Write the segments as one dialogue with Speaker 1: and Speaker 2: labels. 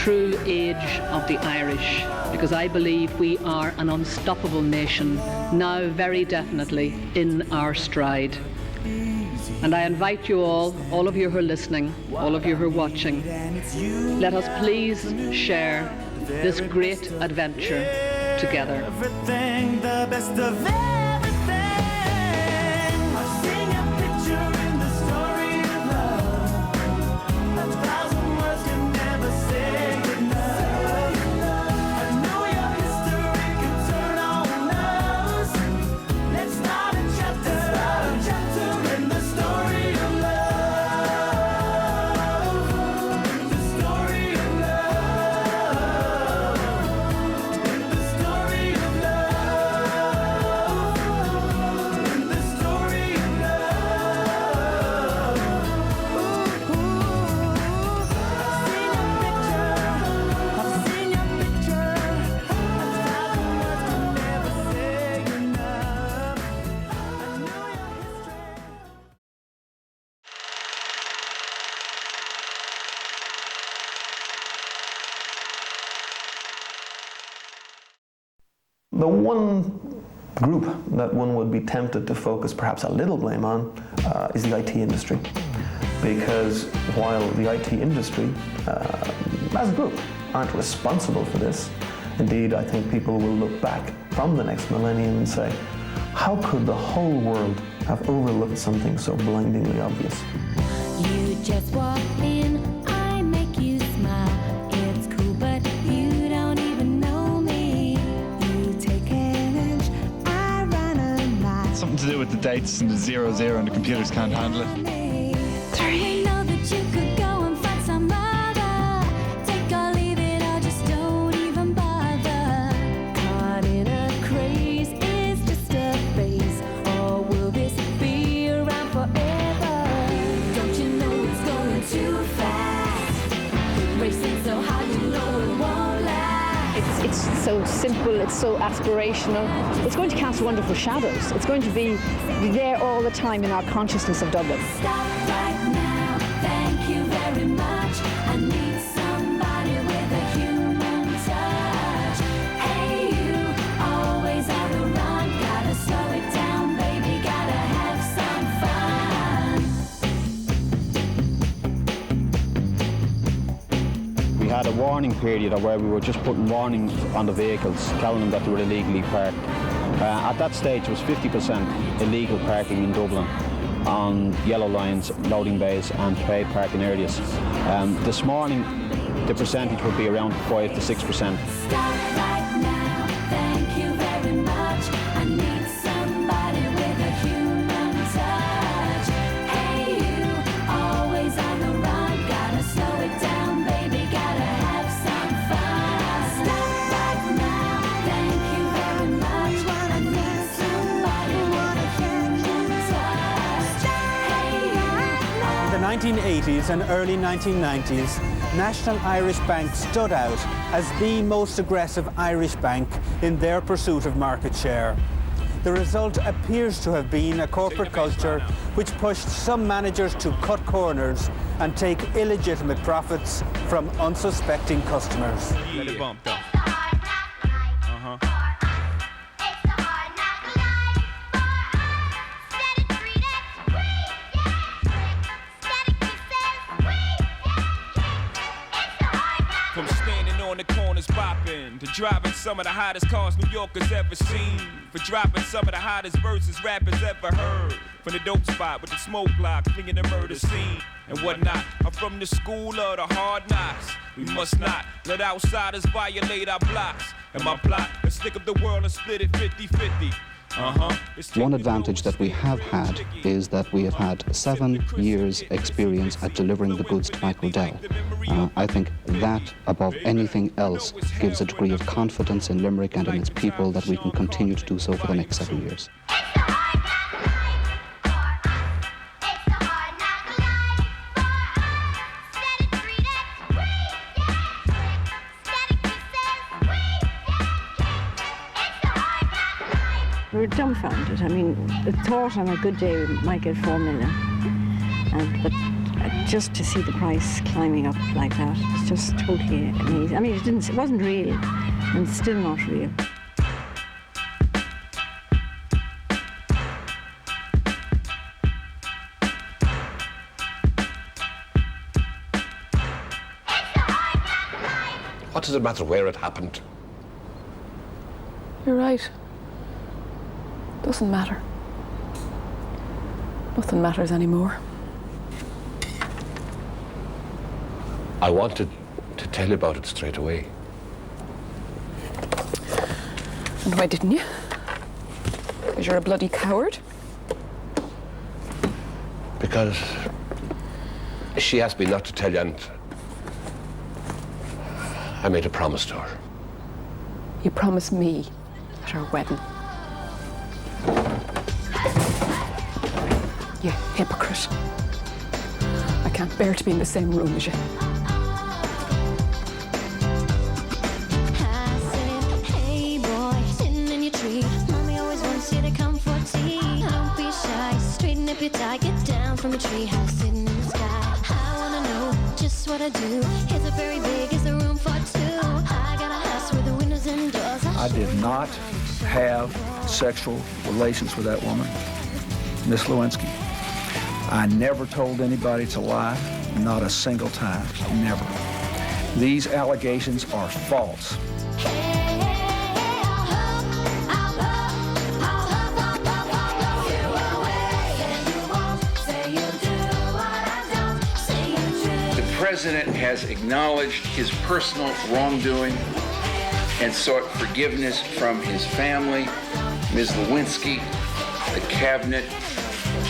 Speaker 1: true age of the Irish, because I believe we are an unstoppable nation, now very definitely in our stride. And I invite you all of you who are listening, all of you who are watching, let us please share this great adventure together.
Speaker 2: Everything, the best of everything. I've seen your picture in the story of love. 1,000 words can never say enough. I know your history can turn on us. Let's start a chapter in the story of love. The story of love. The story of love. The story of love. I've seen your picture. 1,000 words can never say enough. I know your history.
Speaker 3: The one group that one would be tempted to focus perhaps a little blame on is the IT industry. Because while the IT industry, as a group, aren't responsible for this, indeed I think people will look back from the next millennium and say, how could the whole world have overlooked something so blindingly obvious?
Speaker 4: You just walk in, I make you smile. It's cool, but you don't even know me. You take an inch, I run a mile.
Speaker 5: Something to do with the dates and the 00 and the computers can't handle it.
Speaker 4: You know that you could go and find some other. Take or leave it, or just don't even bother. Caught in a craze is just a phase, or will this be around forever? Don't you know it's going too fast? Racing so hard, you know it won't last.
Speaker 6: It's so simple, it's so aspirational. It's going to cast wonderful shadows. It's going to be there all the time in our consciousness of Dublin.
Speaker 4: Stop right now, thank you very much. I need somebody with a human touch. Hey, you, always on the run. Gotta slow it down, baby, gotta have some fun.
Speaker 7: We had a warning period where we were just putting warnings on the vehicles, telling them that they were illegally parked. At that stage, it was 50% illegal parking in Dublin on yellow lines, loading bays and paid parking areas. This morning, the percentage would be around 5 to 6%.
Speaker 4: Stop right now, thank you very much. I need somebody with a human touch. Hey, you, always on the run. Gotta slow it down, baby, gotta have some fun. Stop right now, thank you very much. I need somebody with a human touch. Hey, you,
Speaker 8: In the 1980s and early 1990s, National Irish Bank stood out as the most aggressive Irish bank in their pursuit of market share. The result appears to have been a corporate culture which pushed some managers to cut corners and take illegitimate profits from unsuspecting customers.
Speaker 5: Let it bump though.
Speaker 2: From standing on the corners bopping to driving some of the hottest cars New Yorkers ever seen, for dropping some of the hottest verses rappers ever heard, from the dope spot with the smoke block, flinging the murder scene and whatnot. I'm from the school of the hard knocks. We must not let outsiders violate our blocks. And my plot is stick up the world and split it 50-50.
Speaker 9: One advantage that we have had is that we have had 7 years experience at delivering the goods to Michael Dell. I think that, above anything else, gives a degree of confidence in Limerick and in its people that we can continue to do so for the next 7 years.
Speaker 6: We were dumbfounded. I mean, the thought on a good day we might get 4 million. But just to see the price climbing up like that, it's just totally amazing. I mean, it wasn't real, and it's still not real.
Speaker 10: What does it matter where it happened?
Speaker 11: You're right. Doesn't matter. Nothing matters anymore.
Speaker 10: I wanted to tell you about it straight away.
Speaker 11: And why didn't you? Because you're a bloody coward?
Speaker 10: Because she asked me not to tell you, and I made a promise to her.
Speaker 11: You promised me at our wedding. You hypocrite. I can't bear to be in the same room as you.
Speaker 4: Hey boy, sitting in your tree. Mommy always wants you to come for tea. Don't be shy, straighten up your tie. Get down from a tree house sitting in the sky. I wanna know just what I do. Is it very big? Is there room for two? I got a house with the windows and doors.
Speaker 12: I did not have sexual relations with that woman, Miss Lewinsky. I never told anybody to lie, not a single time, never. These allegations are false.
Speaker 13: The president has acknowledged his personal wrongdoing and sought forgiveness from his family, Ms. Lewinsky, the cabinet,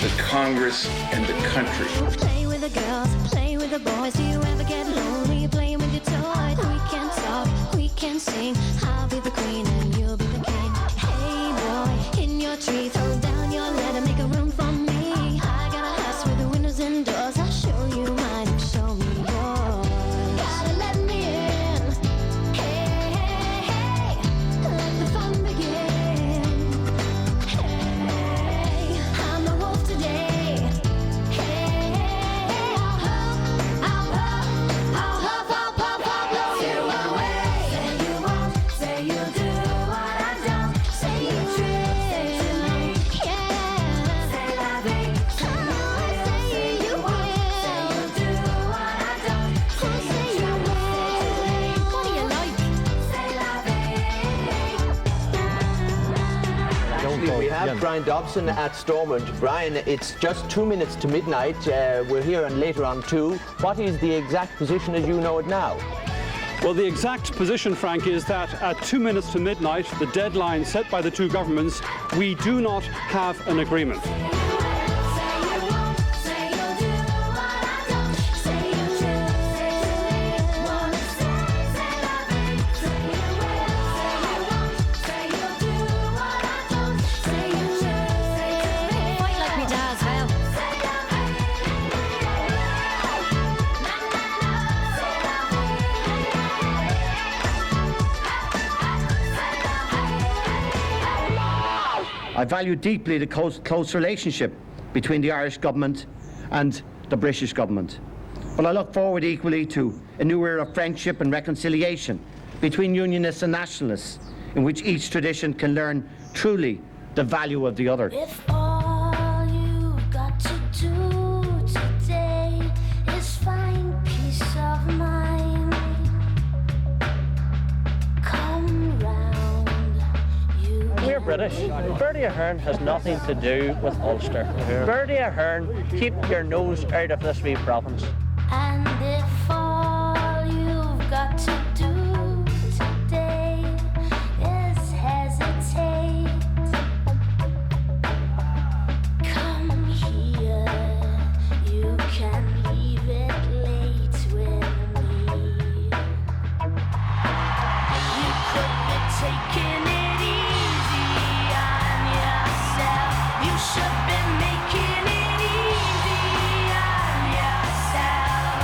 Speaker 13: the Congress, and the country.
Speaker 4: Play with the girls, play with the boys. Do you ever get lonely playing with your toys? We can talk, we can sing. I'll be the queen and you'll be the king. Hey boy, in your tree, throw down your letter, make a room for me. I got a house with the windows and doors. I'll show you mine and show me yours. Gotta let me in. Hey, hey, hey, let the fun begin. Hey, I'm the wolf today. Hey, I'll huff, blow you away. Say you won't, say you'll do what I don't. Say you trick, yeah. Say la vie, say you will. Say you'll do what I don't. Say you will. What do you like? Say la vie.
Speaker 14: We have Brian Dobson at Stormont. Brian, it's just 2 minutes to midnight. We're here and later on too. What is the exact position as you know it now?
Speaker 15: Well, the exact position, Frank, is that at 2 minutes to midnight, the deadline set by the two governments, we do not have an agreement.
Speaker 4: Fight like me dad's hell.
Speaker 16: I value deeply the close relationship between the Irish government and the British government. But I look forward equally to a new era of friendship and reconciliation between Unionists and Nationalists, in which each tradition can learn truly the value of the other.
Speaker 4: If all you've got to do today is find peace of mind, come round.
Speaker 17: We're British. Bertie Ahern has nothing to do with Ulster. Bertie Ahern, keep your nose out of this wee province.
Speaker 4: And if all you've got to do today is hesitate, come here, you can leave it late with me. You could be taking it easy on yourself. You should be making it easy on yourself.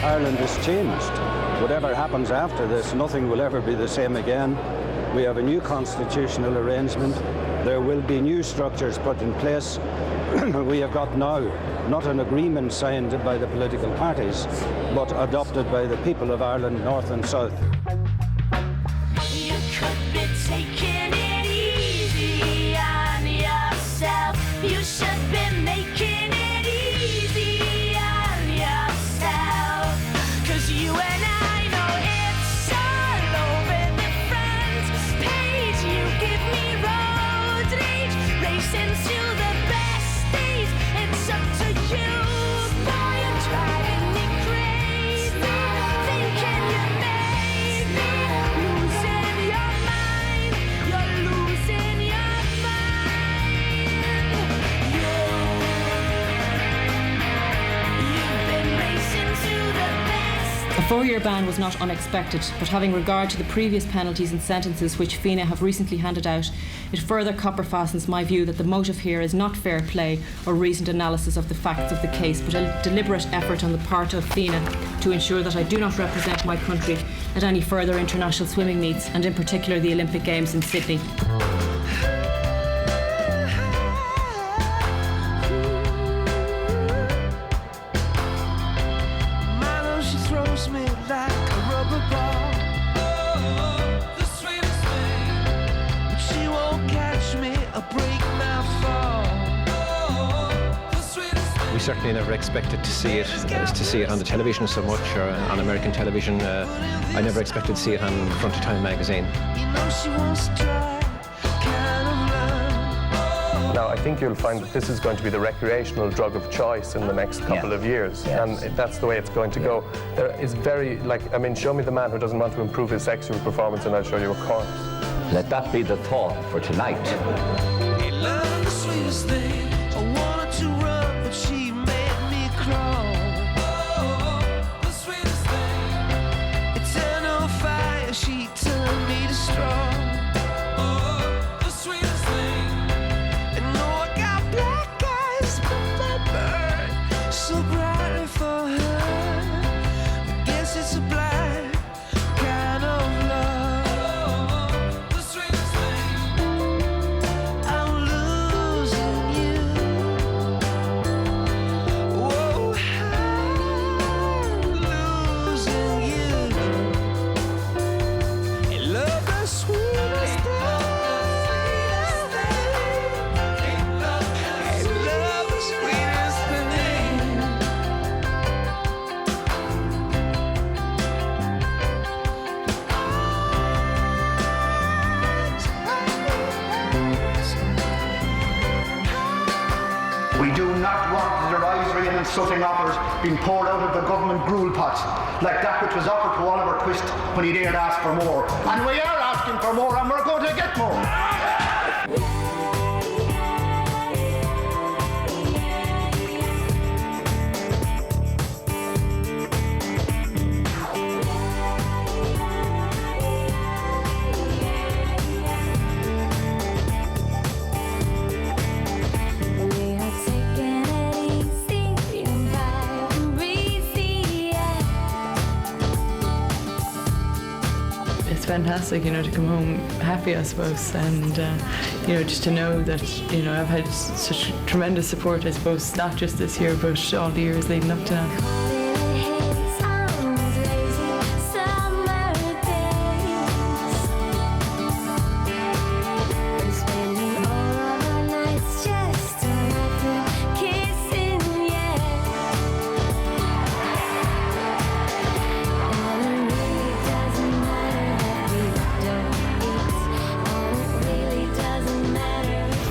Speaker 18: Ireland is changed. Whatever happens after this, nothing will ever be the same again. We have a new constitutional arrangement. There will be new structures put in place. We have got now not an agreement signed by the political parties, but adopted by the people of Ireland, North and South.
Speaker 4: You could be taking it easy on yourself. You should be making it easy on yourself. 'Cause you and I know it's all over the front page. You give me road rage, racing to the best days. It's up to you, boy, you're driving me crazy. Thinking you made me losing your mind. You're losing your mind. You've been racing to the best.
Speaker 19: A 4-year ban was not unexpected, but having regard to the previous penalties and sentences which FINA have recently handed out, it further copper-fastens my view that the motive here is not fair play or reasoned analysis of the facts of the case, but a deliberate effort on the part of FINA to ensure that I do not represent my country at any further international swimming meets, and in particular the Olympic Games in Sydney.
Speaker 4: Milo, she throws me like a rubber ball. The sweetest thing. But she won't catch me or break my fall. The sweetest thing.
Speaker 20: We certainly never expected to see it on the television so much, or on American television. I never expected to see it on the front of Time magazine.
Speaker 4: You know she wants to try kind of love.
Speaker 21: Now, I think you'll find that this is going to be the recreational drug of choice in the next couple of years, and that's the way it's going to go. There is very, show me the man who doesn't want to improve his sexual performance and I'll show you a corpse.
Speaker 10: Let that be the thought for tonight.
Speaker 4: He loved the sweetest thing. I wanted to run, but she made me crawl. The sweetest thing. Eternal fire, she turned me to straw. The sweetest thing. And know I got black eyes, but my burn so bright for her. I guess it's a blind kind of love. The sweetest thing. I'm losing you. Whoa, I'm losing you. You love the sweetest thing. You love the sweetest thing.
Speaker 22: We do not want the derisory and insulting offers being poured out of the government gruel pot, like that which was offered to Oliver Twist when he dared ask for more. And we are asking for more, and we're going to get more.
Speaker 23: It's fantastic, to come home happy, I suppose, and just to know that I've had such tremendous support, I suppose, not just this year but all the years leading up to now.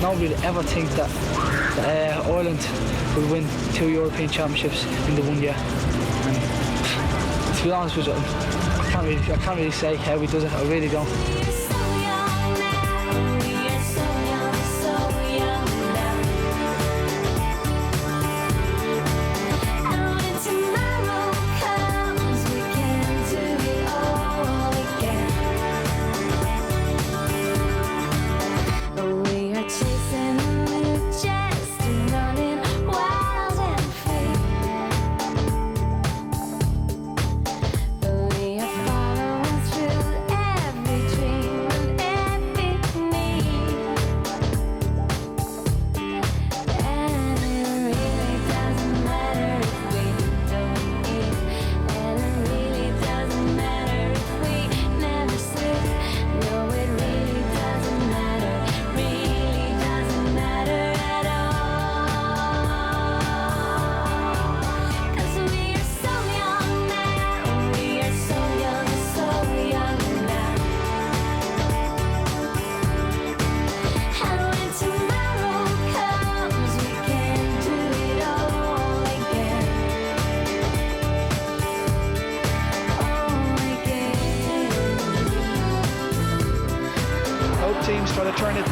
Speaker 24: Nobody would ever think that Ireland would win 2 European Championships in the 1 year. And to be honest with you, I can't really say how he does it. I really don't.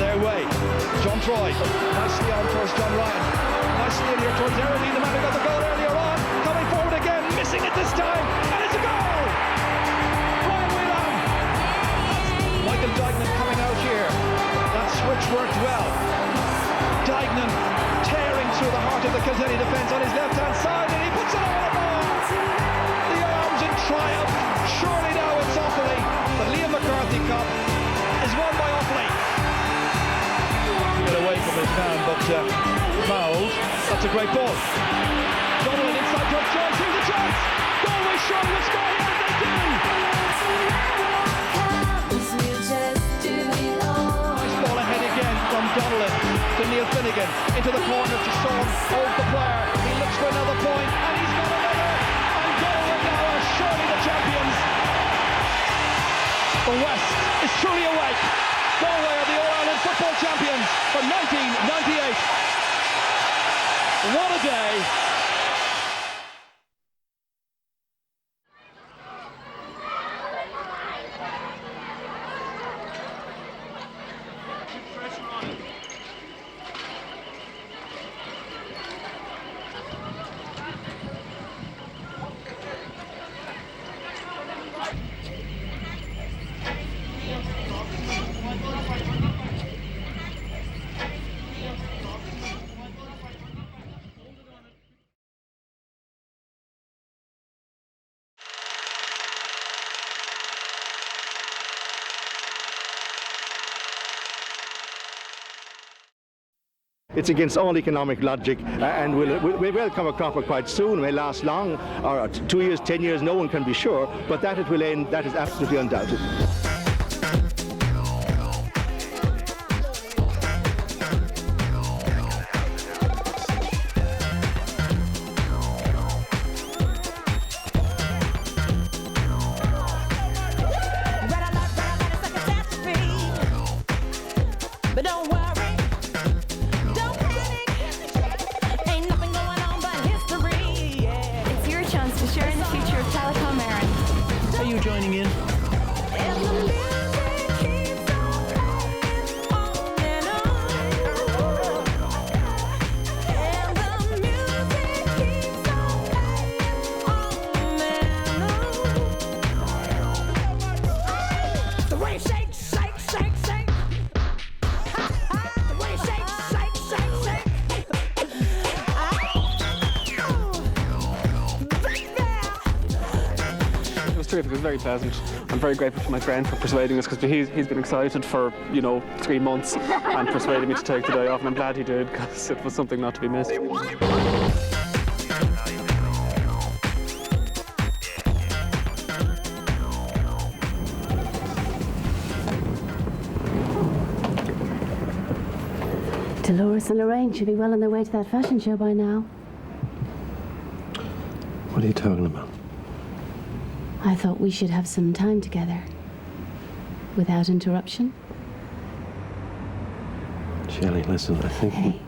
Speaker 1: their way. John Troy, nicely on towards John Ryan. Nicely in here towards Early, the man who got the goal earlier on. Coming forward again, missing it this time, and it's a goal! Brian Whelan! Michael Dignan coming out here. That switch worked well. Dignan tearing through the heart of the Kilkenny defence on his left-hand side, and he puts it over the bar! The arms in triumph. Surely now it's Offaly. The Liam McCarthy Cup is won by Offaly. Get away from his man, but fouled. That's a great ball. Donovan inside towards Jones. Here's a chance. Galway surely will score here, and they do. Nice ball ahead again from Donnellan to Neil Finnegan into the corner to Sean Old the player. He looks for another point, and he's got another. And Galway now are surely the champions. The West is truly awake. Galway are the All-Ireland football champions for 1998. What a day.
Speaker 3: It's against all economic logic, and will come a cropper quite soon. It may last long, or 2 years, 10 years, no one can be sure, but that it will end, that is absolutely undoubted.
Speaker 15: It was very pleasant. I'm very grateful to my friend for persuading us, because he's been excited for 3 months and persuaded me to take the day off, and I'm glad he did, because it was something not to be missed.
Speaker 7: Dolores and Lorraine should be well on their way to that fashion show by now.
Speaker 10: What are you talking about?
Speaker 7: I thought we should have some time together. Without interruption.
Speaker 10: Shelley, listen, I think...
Speaker 7: Hey.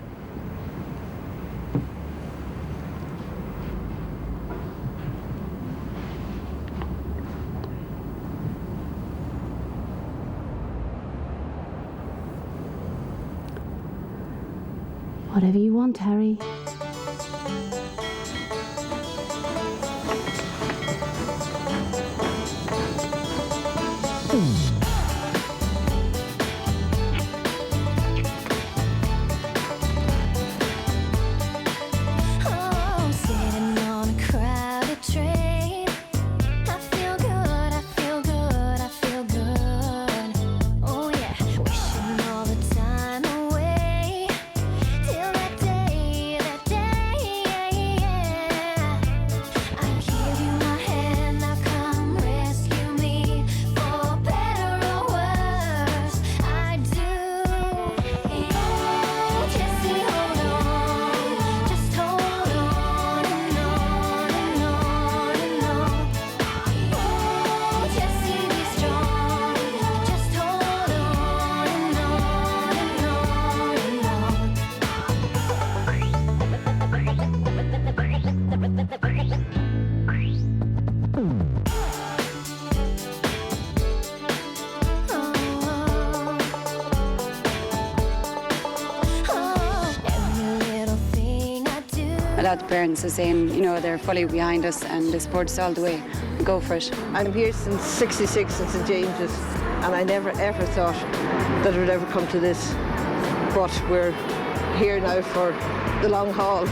Speaker 7: Whatever you want, Harry.
Speaker 4: Till that day
Speaker 2: a lot of the parents are saying, you know, they're fully behind us and they support us all the way. Go for it.
Speaker 5: I'm here since '66 in St James's, and I never ever thought that it would ever come to this. But we're here now for the long haul.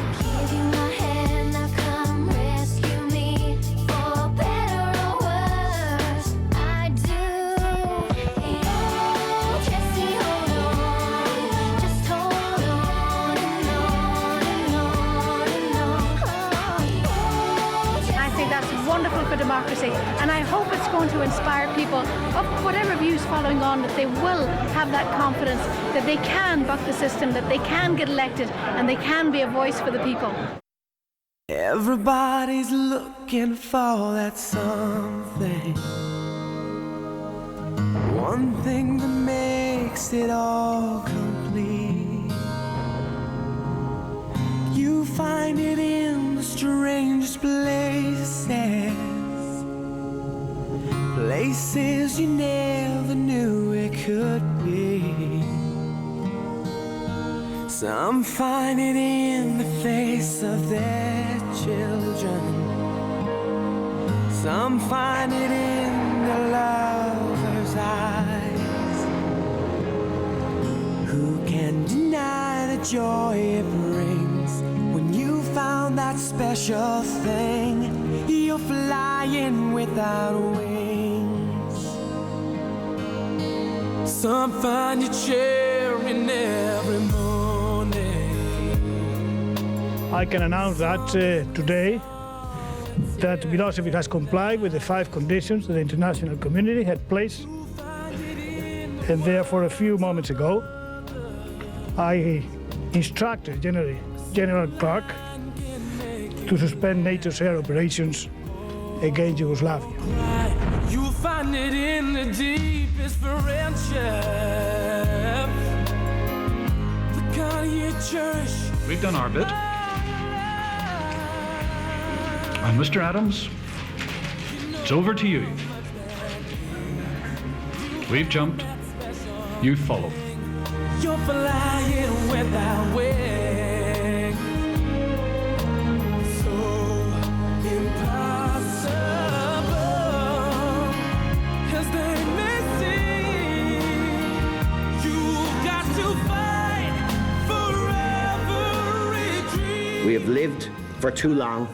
Speaker 8: Wonderful for democracy, and I hope it's going to inspire people of whatever views following on, that they will have that confidence that they can buck the system, that they can get elected, and they can be a voice for the people.
Speaker 9: Everybody's looking for that something, one thing that makes it all complete. You find it in the strangest places, places you never knew it could be. Some find it in the face of their children, some find it in the lover's eyes. Who can deny the joy it brings when you found that special thing? You're flying without wings. Some find you cheering every morning.
Speaker 25: I can announce that today that Milosevic has complied with the 5 conditions that the international community had placed. And therefore, a few moments ago, I instructed General Clark to suspend NATO's air operations against Yugoslavia.
Speaker 9: You'll find it in the deepest friendship. The God you cherish.
Speaker 1: We've done our bit. And Mr. Adams, it's over to you. We've jumped, you follow.
Speaker 9: You're flying without wings. So impossible as they may seem. You've got to fight for every dream.
Speaker 16: We have lived for too long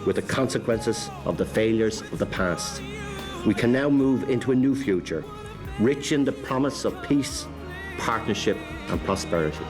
Speaker 16: with the consequences of the failures of the past. We can now move into a new future, rich in the promise of peace, partnership and prosperity.